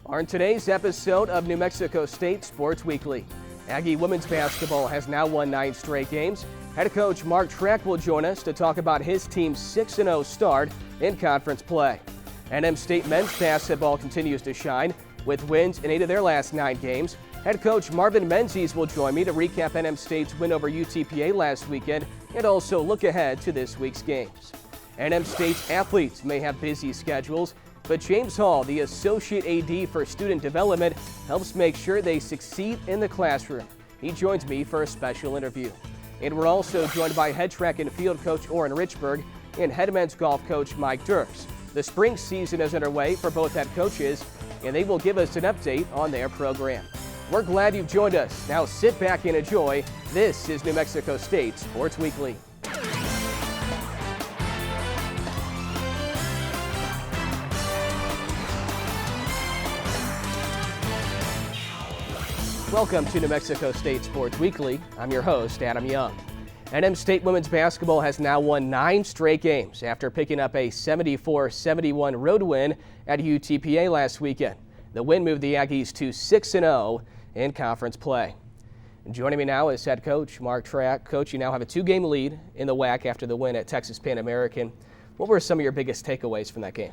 On today's episode of New Mexico State Sports Weekly, Aggie women's basketball has now won 9 straight games. Head coach Mark Track will join us to talk about his team's 6-0 start in conference play. NM State men's basketball continues to shine with wins in 8 of their last 9 games. Head coach Marvin Menzies will join me to recap NM State's win over UTPA last weekend and also look ahead to this week's games. NM State's athletes may have busy schedules, but James Hall, the Associate AD for Student Development, helps make sure they succeed in the classroom. He joins me for a special interview. And we're also joined by head track and field coach Orrin Richburg and head men's golf coach Mike Dirks. The spring season is underway for both head coaches, and they will give us an update on their program. We're glad you've joined us. Now sit back and enjoy. This is New Mexico State Sports Weekly. Welcome to New Mexico State Sports Weekly. I'm your host, Adam Young. NM State women's basketball has now won 9 straight games after picking up a 74-71 road win at UTPA last weekend. The win moved the Aggies to 6-0 in conference play. And joining me now is head coach Mark Track. Coach, you now have a 2-game lead in the WAC after the win at Texas Pan American. What were some of your biggest takeaways from that game?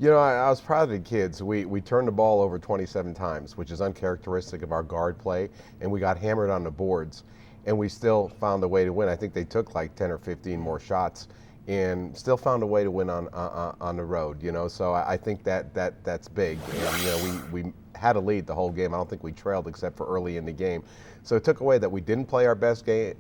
You know, I was proud of the kids. We turned the ball over 27 times, which is uncharacteristic of our guard play, and we got hammered on the boards, and we still found a way to win. I think they took like 10 or 15 more shots and still found a way to win on the road, you know, so I think that's big. And, you know, we had a lead the whole game. I don't think we trailed except for early in the game. So it took away that we didn't play our best game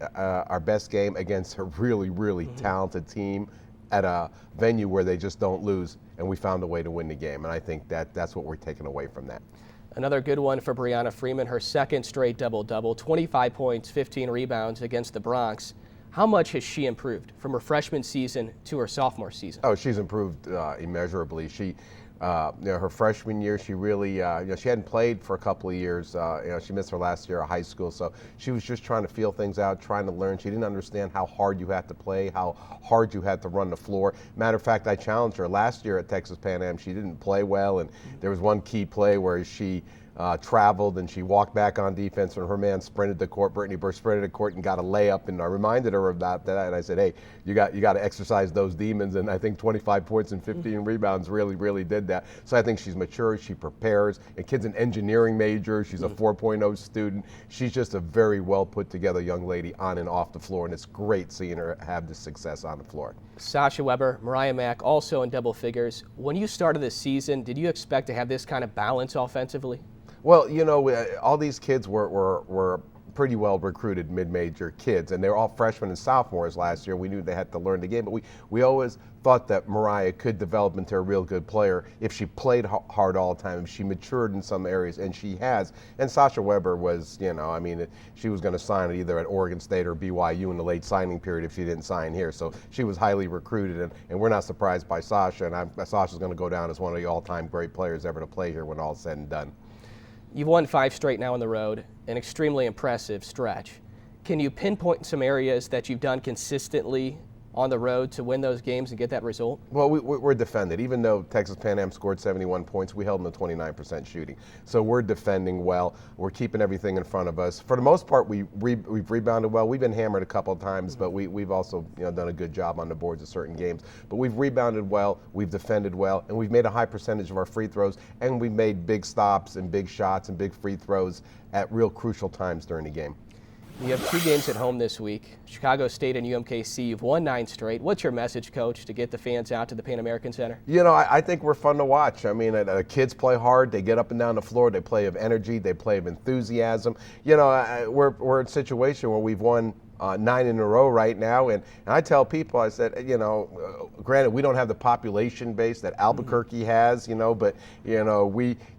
against a really talented team at a venue where they just don't lose, and we found a way to win the game, and I think that's what we're taking away from that. Another good one for Brianna Freeman, her second straight double-double, 25 points, 15 rebounds against the Bronx. How much has she improved from her freshman season to her sophomore season? Oh, she's improved immeasurably. She, her freshman year, she really, she hadn't played for a couple of years. She missed her last year of high school, so she was just trying to feel things out, trying to learn. She didn't understand how hard you had to play, how hard you had to run the floor. Matter of fact, I challenged her last year at Texas Pan Am. She didn't play well, and there was one key play where she traveled and she walked back on defense when her man sprinted the court. Brittany Burr sprinted the court and got a layup, and I reminded her of that, and I said, hey, you got to exercise those demons, and I think 25 points and 15 rebounds really did that. So I think she's mature, she prepares, and kid's an engineering major, she's a 4.0 student. She's just a very well put together young lady on and off the floor, and it's great seeing her have the success on the floor. Sasha Weber, Mariah Mack also in double figures. When you started this season, did you expect to have this kind of balance offensively? Well, you know, all these kids were pretty well recruited mid-major kids, and they were all freshmen and sophomores last year. We knew they had to learn the game, but we always thought that Mariah could develop into a real good player if she played hard all the time, if she matured in some areas, and she has. And Sasha Weber was, you know, I mean, she was going to sign either at Oregon State or BYU in the late signing period if she didn't sign here. So she was highly recruited, and we're not surprised by Sasha, and Sasha's going to go down as one of the all-time great players ever to play here when all's said and done. You've won 5 straight now on the road, an extremely impressive stretch. Can you pinpoint some areas that you've done consistently on the road to win those games and get that result? Well, we're defended. Even though Texas Pan Am scored 71 points, we held them to 29% shooting. So we're defending well. We're keeping everything in front of us. For the most part, we've rebounded well. We've been hammered a couple of times, but we've also done a good job on the boards of certain games. But we've rebounded well, we've defended well, and we've made a high percentage of our free throws, and we've made big stops and big shots and big free throws at real crucial times during the game. You have 2 games at home this week, Chicago State and UMKC. You've won 9 straight. What's your message, Coach, to get the fans out to the Pan American Center? You know, I think we're fun to watch. I mean, kids play hard. They get up and down the floor. They play of energy. They play of enthusiasm. You know, we're in a situation where we've won 9 in a row right now, and I tell people, I said, you know, granted we don't have the population base that Albuquerque has, you know, but you know,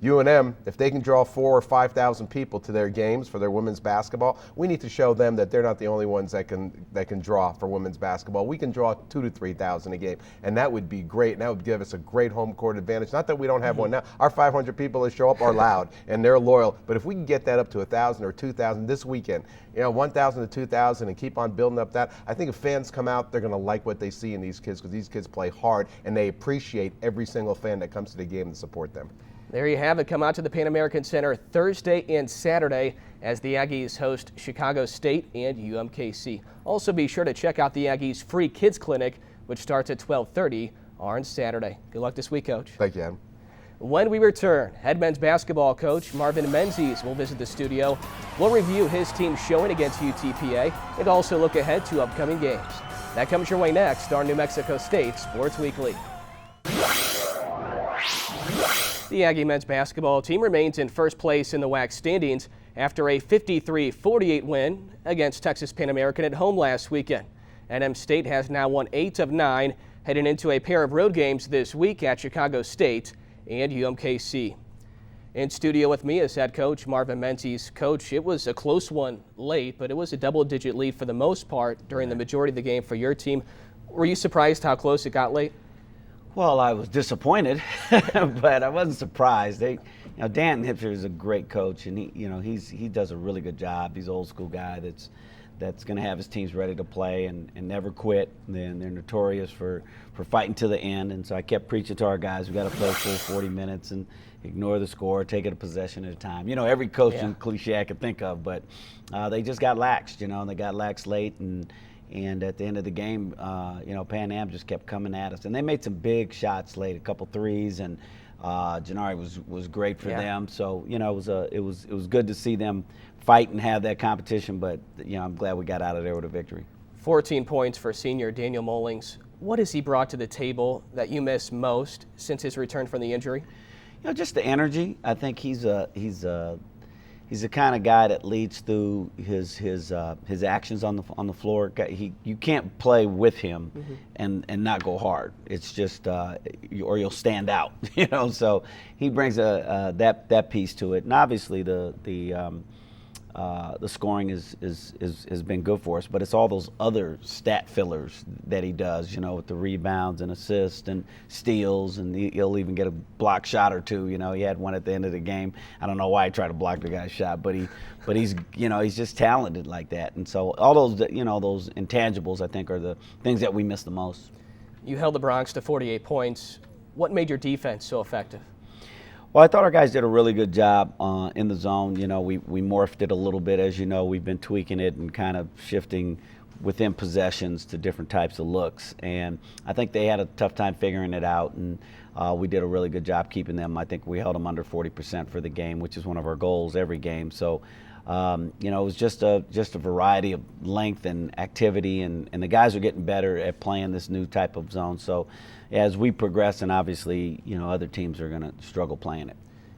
UNM, if they can draw 4,000 or 5,000 people to their games for their women's basketball, we need to show them that they're not the only ones that can draw for women's basketball. We can draw 2,000 to 3,000 a game, and that would be great, and that would give us a great home court advantage. Not that we don't have one now. Our 500 people that show up are loud and they're loyal, but if we can get that up to 1,000 or 2,000 this weekend, you know, 1,000 to 2,000, and keep on building up that, I think if fans come out, they're going to like what they see in these kids, because these kids play hard and they appreciate every single fan that comes to the game to support them. There you have it. Come out to the Pan American Center Thursday and Saturday as the Aggies host Chicago State and UMKC. Also be sure to check out the Aggies free kids clinic, which starts at 12:30 on Saturday. Good luck this week, Coach. Thank you, Adam. When we return, head men's basketball coach Marvin Menzies will visit the studio. We'll review his team's showing against UTPA and also look ahead to upcoming games. That comes your way next on New Mexico State Sports Weekly. The Aggie men's basketball team remains in first place in the WAC standings after a 53-48 win against Texas Pan American at home last weekend. NM State has now won 8 of 9, heading into a pair of road games this week at Chicago State and UMKC. In studio with me is head coach Marvin Menzies. Coach, it was a close one late, but it was a double-digit lead for the most part during the majority of the game for your team. Were you surprised how close it got late? Well, I was disappointed, but I wasn't surprised. Dan Hipster is a great coach, and he does a really good job. He's an old school guy that's going to have his teams ready to play and never quit. And they're notorious for fighting to the end. And so I kept preaching to our guys, we got to play full 40 minutes and ignore the score, take it a possession at a time. Every coaching cliche I could think of, but they just got laxed. And they got laxed late, and at the end of the game, Pan Am just kept coming at us. And they made some big shots late, a couple threes, and Janari was great for them. So, it was good to see them fight and have that competition, but, I'm glad we got out of there with a victory. 14 points for senior Daniel Mullings. What has he brought to the table that you miss most since his return from the injury? Just the energy. I think he's the kind of guy that leads through his actions on the floor. You can't play with him and not go hard. It's just or you'll stand out. So he brings that piece to it, and obviously the scoring has been good for us, but it's all those other stat fillers that he does, with the rebounds and assists and steals, and he'll even get a block shot or two. He had one at the end of the game. I don't know why he tried to block the guy's shot, but he's he's just talented like that. And so all those those intangibles, I think, are the things that we miss the most. You held the Bronx to 48 points. What made your defense so effective? Well, I thought our guys did a really good job in the zone. We morphed it a little bit. As you know, we've been tweaking it and kind of shifting within possessions to different types of looks. And I think they had a tough time figuring it out, and we did a really good job keeping them. I think we held them under 40% for the game, which is one of our goals every game. So, it was just a variety of length and activity, and the guys are getting better at playing this new type of zone. So as we progress, and obviously, other teams are going to struggle playing it.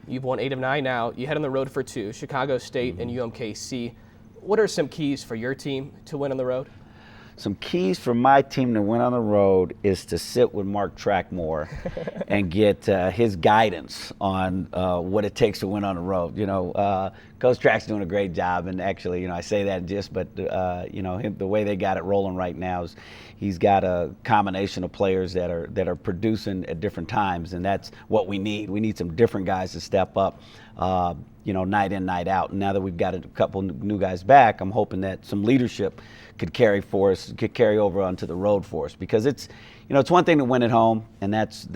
You've won 8 of 9 now. You head on the road for 2, Chicago State and UMKC. What are some keys for your team to win on the road? Some keys for my team to win on the road is to sit with Mark Trackmore and get his guidance on what it takes to win on the road. Coach Track's doing a great job, and actually, I say that but the way they got it rolling right now is he's got a combination of players that are producing at different times, and that's what we need. We need some different guys to step up. Night in, night out. And now that we've got a couple new guys back, I'm hoping that some leadership could carry over onto the road for us, because it's one thing to win at home, and that's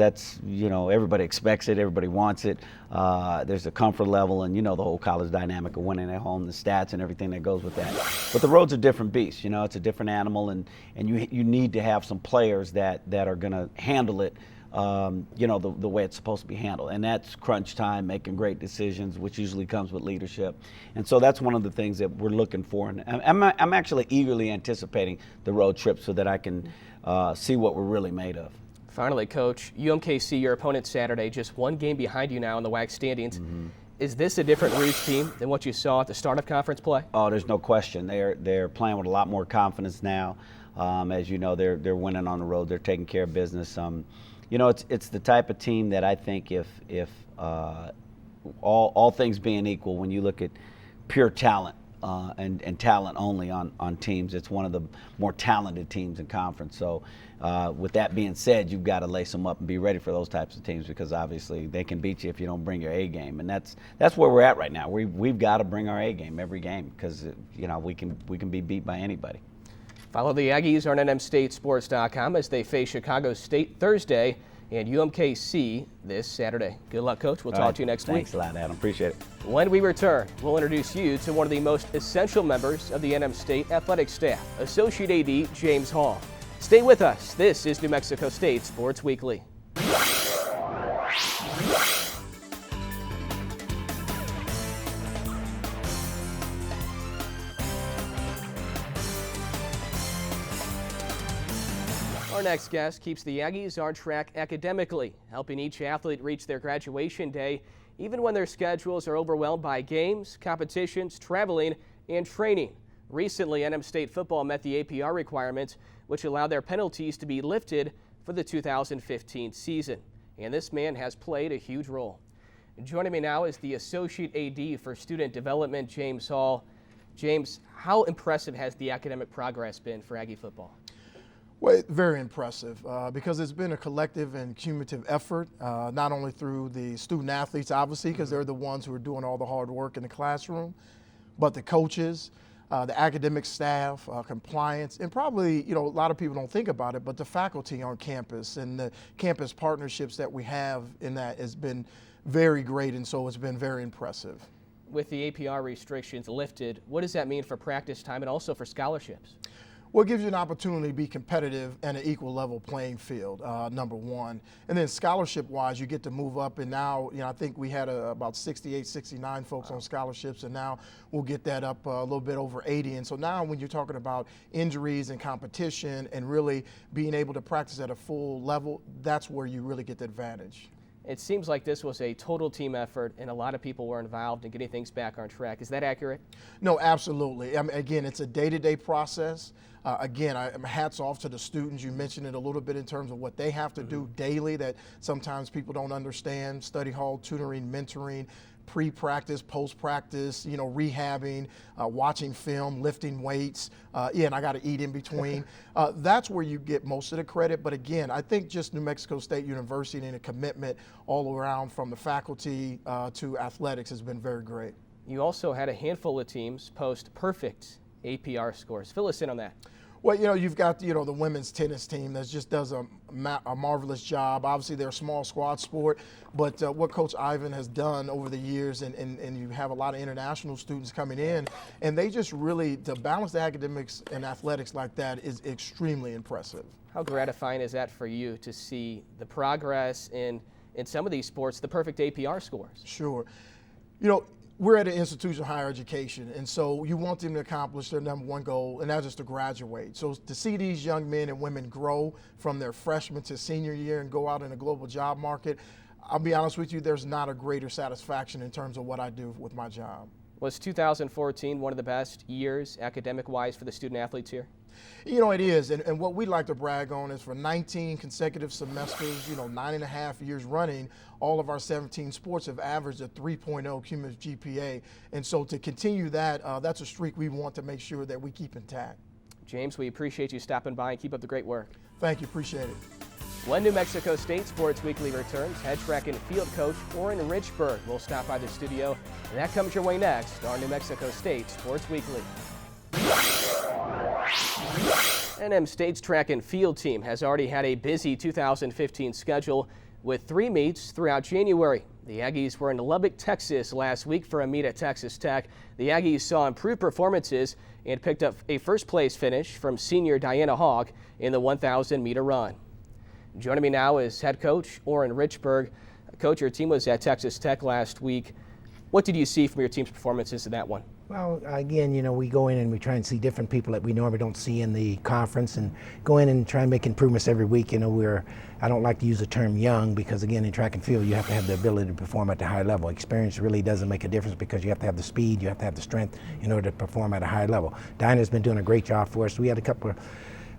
everybody expects it, everybody wants it. There's a comfort level, and the whole college dynamic of winning at home, the stats and everything that goes with that. But the road's a different beast. It's a different animal, and you need to have some players that are going to handle it. The way it's supposed to be handled. And that's crunch time, making great decisions, which usually comes with leadership. And so that's one of the things that we're looking for. And I'm actually eagerly anticipating the road trip so that I can see what we're really made of. Finally, Coach, UMKC, your opponent Saturday, just one game behind you now in the WAC standings. Is this a different Reach team than what you saw at the start of conference play? Oh, there's no question. They're playing with a lot more confidence now. As you know, they're winning on the road. They're taking care of business. It's the type of team that I think if all things being equal, when you look at pure talent and talent only on teams, it's one of the more talented teams in conference. So with that being said, you've got to lace them up and be ready for those types of teams, because obviously they can beat you if you don't bring your A game, and that's where we're at right now. We've got to bring our A game every game, because we can be beat by anybody. Follow the Aggies on NMStateSports.com as they face Chicago State Thursday and UMKC this Saturday. Good luck, Coach. We'll talk to you next week. Thanks a lot, Adam. Appreciate it. When we return, we'll introduce you to one of the most essential members of the NM State athletic staff, Associate AD James Hall. Stay with us. This is New Mexico State Sports Weekly. Our next guest keeps the Aggies on track academically, helping each athlete reach their graduation day, even when their schedules are overwhelmed by games, competitions, traveling, and training. Recently, NM State football met the APR requirements, which allowed their penalties to be lifted for the 2015 season. And this man has played a huge role. Joining me now is the Associate AD for Student Development, James Hall. James, how impressive has the academic progress been for Aggie football? Well, very impressive because it's been a collective and cumulative effort, not only through the student athletes, obviously, because they're the ones who are doing all the hard work in the classroom, but the coaches, the academic staff, compliance, and probably, a lot of people don't think about it, but the faculty on campus and the campus partnerships that we have in that has been very great, and so it's been very impressive. With the APR restrictions lifted, what does that mean for practice time and also for scholarships? Well, it gives you an opportunity to be competitive and an equal level playing field, number one. And then scholarship-wise, you get to move up, and now, I think we had about 68, 69 folks on scholarships, and now we'll get that up a little bit over 80. And so now when you're talking about injuries and competition and really being able to practice at a full level, that's where you really get the advantage. It seems like this was a total team effort, and a lot of people were involved in getting things back on track. Is that accurate? No, absolutely. I mean, again, it's a day-to-day process. Again, hats off to the students. You mentioned it a little bit in terms of what they have to do daily that sometimes people don't understand. Study hall, tutoring, mentoring, pre-practice, post-practice, rehabbing, watching film, lifting weights. And I got to eat in between. That's where you get most of the credit. But again, I think just New Mexico State University and a commitment all around from the faculty to athletics has been very great. You also had a handful of teams post perfect APR scores. Fill us in on that. Well, you've got, the women's tennis team that just does a marvelous job. Obviously, they're a small squad sport, but what Coach Ivan has done over the years, and you have a lot of international students coming in, and they just really, to balance the academics and athletics like that is extremely impressive. How gratifying is that for you to see the progress in some of these sports, the perfect APR scores? Sure. We're at an institution of higher education, and so you want them to accomplish their number one goal, and that's just to graduate. So to see these young men and women grow from their freshman to senior year and go out in a global job market, I'll be honest with you, there's not a greater satisfaction in terms of what I do with my job. Was 2014 one of the best years academic-wise for the student athletes here? It is, and what we like to brag on is for 19 consecutive semesters, 9.5 years running, all of our 17 sports have averaged a 3.0 cumulative GPA. And so to continue that, that's a streak we want to make sure that we keep intact. James, we appreciate you stopping by and keep up the great work. Thank you, appreciate it. When New Mexico State Sports Weekly returns, head track and field coach Orrin Richburg will stop by the studio. And that comes your way next on New Mexico State Sports Weekly. NM State's track and field team has already had a busy 2015 schedule with 3 meets throughout January. The Aggies were in Lubbock, Texas last week for a meet at Texas Tech. The Aggies saw improved performances and picked up a first-place finish from senior Diana Hogg in the 1,000-meter run. Joining me now is head coach Orrin Richburg. Coach, your team was at Texas Tech last week. What did you see from your team's performances in that one? Well, again, we go in and we try and see different people that we normally don't see in the conference and go in and try and make improvements every week. I don't like to use the term young because, again, in track and field, you have to have the ability to perform at the high level. Experience really doesn't make a difference because you have to have the speed, you have to have the strength in order to perform at a high level. Dinah's been doing a great job for us. We had a couple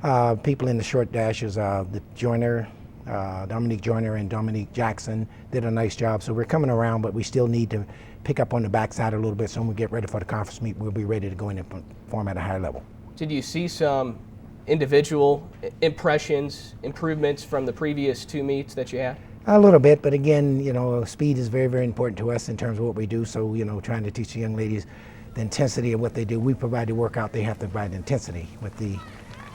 of people in the short dashes, the Joyner, Dominique Joyner and Dominique Jackson did a nice job. So we're coming around, but we still need to pick up on the backside a little bit. So when we get ready for the conference meet, we'll be ready to go in and perform at a high level. Did you see some individual impressions, improvements from the previous 2 meets that you had? A little bit, but again, speed is very, very important to us in terms of what we do. So, trying to teach the young ladies the intensity of what they do. We provide the workout, they have to provide the intensity with the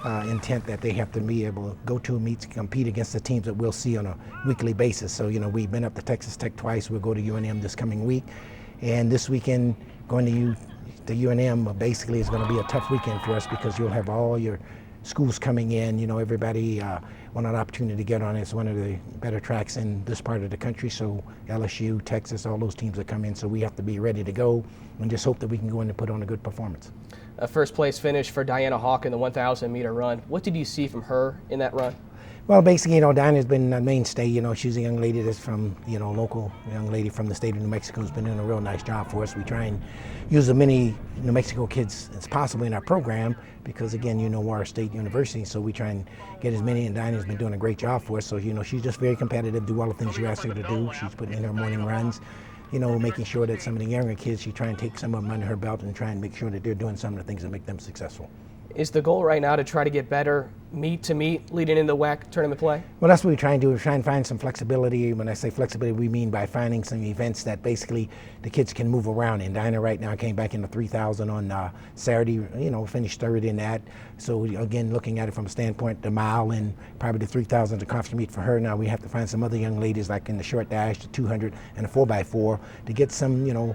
intent that they have to be able to go to meets, compete against the teams that we'll see on a weekly basis. So, we've been up to Texas Tech twice. We'll go to UNM this coming week. And this weekend, going to UNM basically is going to be a tough weekend for us because you'll have all your schools coming in. Everybody want an opportunity to get on it. It's one of the better tracks in this part of the country. So LSU, Texas, all those teams that come in. So we have to be ready to go and just hope that we can go in and put on a good performance. A first place finish for Diana Hawk in the 1,000 meter run. What did you see from her in that run? Well, basically, Diana's been a mainstay. She's a young lady that's from, local young lady from the state of New Mexico who's been doing a real nice job for us. We try and use as many New Mexico kids as possible in our program because, again, we're a state university, so we try and get as many, and Diana's been doing a great job for us. So, she's just very competitive, do all the things you ask her to do. She's putting in her morning runs, making sure that some of the younger kids, she try and take some of them under her belt and try and make sure that they're doing some of the things that make them successful. Is the goal right now to try to get better meet to meet leading into the WAC tournament play? Well, that's what we try and do. We try and find some flexibility. When I say flexibility, we mean by finding some events that basically the kids can move around in. Dinah right now came back in the 3,000 on Saturday, finished third in that. So again, looking at it from a standpoint, the mile and probably the 3,000 is a conference meet for her. Now we have to find some other young ladies like in the short dash, the 200 and the 4x4 to get some,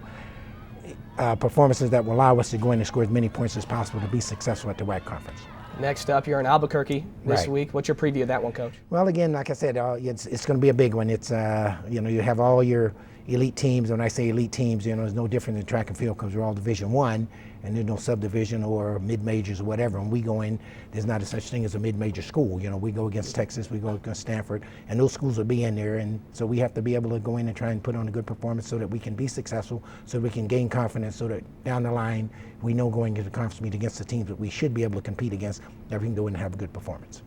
performances that will allow us to go in and score as many points as possible to be successful at the WAC conference. Next up, you're in Albuquerque this Right. week. What's your preview of that one, Coach? Well, again, like I said, it's going to be a big one. It's you have all your elite teams. When I say elite teams, it's no different than track and field because we're all Division I, and there's no subdivision or mid-majors or whatever. When we go in, there's not a such thing as a mid-major school. We go against Texas, we go against Stanford, and those schools will be in there. And so we have to be able to go in and try and put on a good performance so that we can be successful, so we can gain confidence, so that down the line we know going into the conference meet against the teams that we should be able to compete against, that we can go in and have a good performance.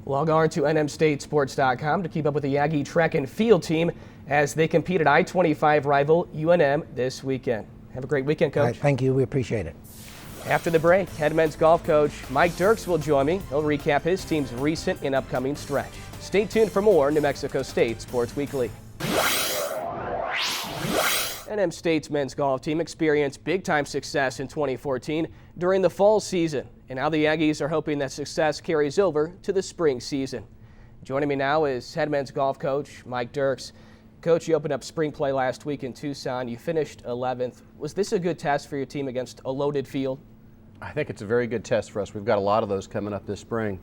Log on to nmstatesports.com to keep up with the Aggie track and field team as they compete at I-25 rival UNM this weekend. Have a great weekend, Coach. All right, thank you. We appreciate it. After the break, head men's golf coach Mike Dirks will join me. He'll recap his team's recent and upcoming stretch. Stay tuned for more New Mexico State Sports Weekly. NM State's men's golf team experienced big-time success in 2014 during the fall season, and now the Aggies are hoping that success carries over to the spring season. Joining me now is head men's golf coach Mike Dirks. Coach, you opened up spring play last week in Tucson. You finished 11th. Was this a good test for your team against a loaded field? I think it's a very good test for us. We've got a lot of those coming up this spring.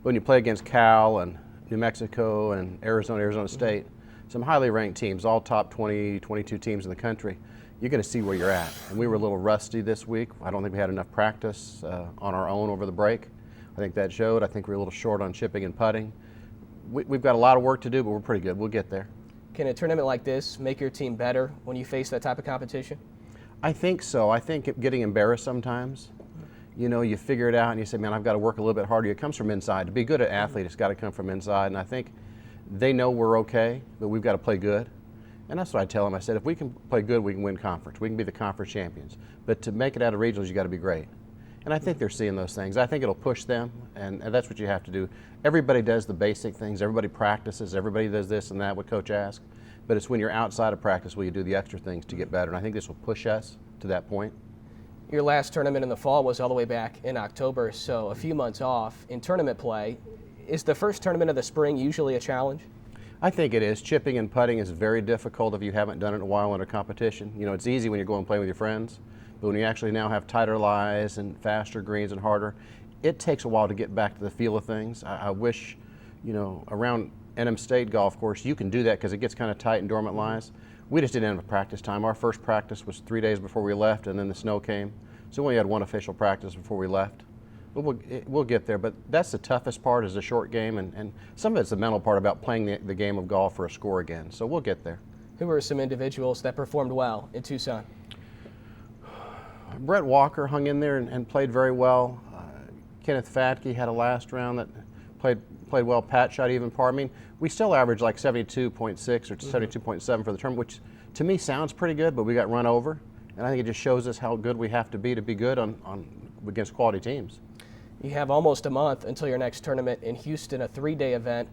When you play against Cal and New Mexico and Arizona State, some highly ranked teams, all top 20, 22 teams in the country, you're going to see where you're at. And we were a little rusty this week. I don't think we had enough practice on our own over the break. I think that showed. I think we're a little short on chipping and putting. We've got a lot of work to do, but we're pretty good. We'll get there. Can a tournament like this make your team better when you face that type of competition? I think so. I think getting embarrassed sometimes. You figure it out and you say, man, I've got to work a little bit harder. It comes from inside. To be good at athlete, it's got to come from inside. And I think they know we're okay, but we've got to play good. And that's what I tell them. I said, if we can play good, we can win conference. We can be the conference champions. But to make it out of regionals, you got to be great. And I think they're seeing those things. I think it'll push them, and that's what you have to do. Everybody does the basic things. Everybody practices. Everybody does this and that, what Coach asks. But it's when you're outside of practice where you do the extra things to get better. And I think this will push us to that point. Your last tournament in the fall was all the way back in October, so a few months off in tournament play. Is the first tournament of the spring usually a challenge? I think it is. Chipping and putting is very difficult if you haven't done it in a while under competition. It's easy when you're going and playing with your friends, but when you actually now have tighter lies and faster greens and harder, it takes a while to get back to the feel of things. I wish, around NM State golf course, you can do that because it gets kind of tight and dormant lies. We just didn't have a practice time. Our first practice was 3 days before we left, and then the snow came. So we only had one official practice before we left. But we'll get there. But that's the toughest part, is a short game, and some of it's the mental part about playing the game of golf for a score again. So we'll get there. Who were some individuals that performed well in Tucson? Brett Walker hung in there and played very well. Kenneth Fatke had a last round that played well. Pat shot even par. I mean, we still averaged like 72.6 or 72.7 for the tournament, which to me sounds pretty good, but we got run over. And I think it just shows us how good we have to be good on against quality teams. You have almost a month until your next tournament in Houston, a 3-day event.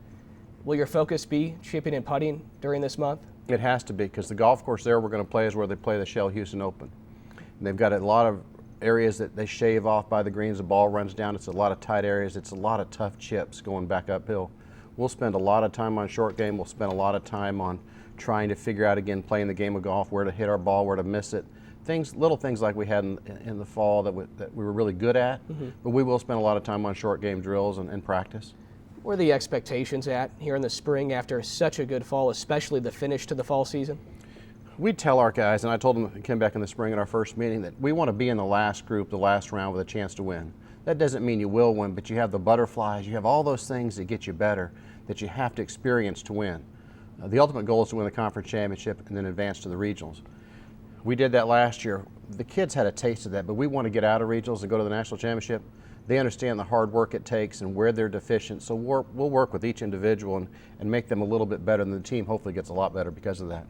Will your focus be chipping and putting during this month? It has to be, because the golf course there we're going to play is where they play the Shell Houston Open. And they've got a lot of areas that they shave off by the greens, the ball runs down. It's a lot of tight areas. It's a lot of tough chips going back uphill. We'll spend a lot of time on short game. We'll spend a lot of time on trying to figure out, again, playing the game of golf, where to hit our ball, where to miss it. Little things like we had in the fall that we were really good at, but we will spend a lot of time on short game drills and practice. Where are the expectations at here in the spring after such a good fall, especially the finish to the fall season? We tell our guys, and I told them, came back in the spring at our first meeting, that we want to be in the last group, the last round, with a chance to win. That doesn't mean you will win, but you have the butterflies, you have all those things that get you better, that you have to experience to win. The ultimate goal is to win the conference championship and then advance to the regionals. We did that last year. The kids had a taste of that, but we want to get out of regionals and go to the national championship. They understand the hard work it takes and where they're deficient, so we'll work with each individual and make them a little bit better, and the team hopefully gets a lot better because of that.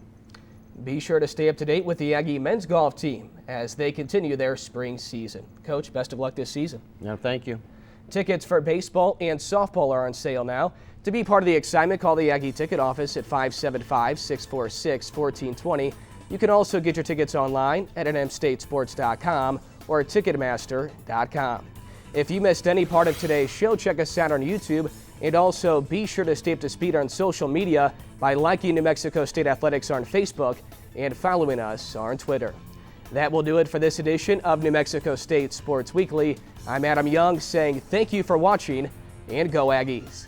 Be sure to stay up to date with the Aggie men's golf team as they continue their spring season. Coach, best of luck this season. Yeah, thank you. Tickets for baseball and softball are on sale now. To be part of the excitement, call the Aggie ticket office at 575-646-1420. You can also get your tickets online at nmstatesports.com or ticketmaster.com. If you missed any part of today's show, check us out on YouTube, and also be sure to stay up to speed on social media by liking New Mexico State Athletics on Facebook and following us on Twitter. That will do it for this edition of New Mexico State Sports Weekly. I'm Adam Young saying thank you for watching, and go Aggies.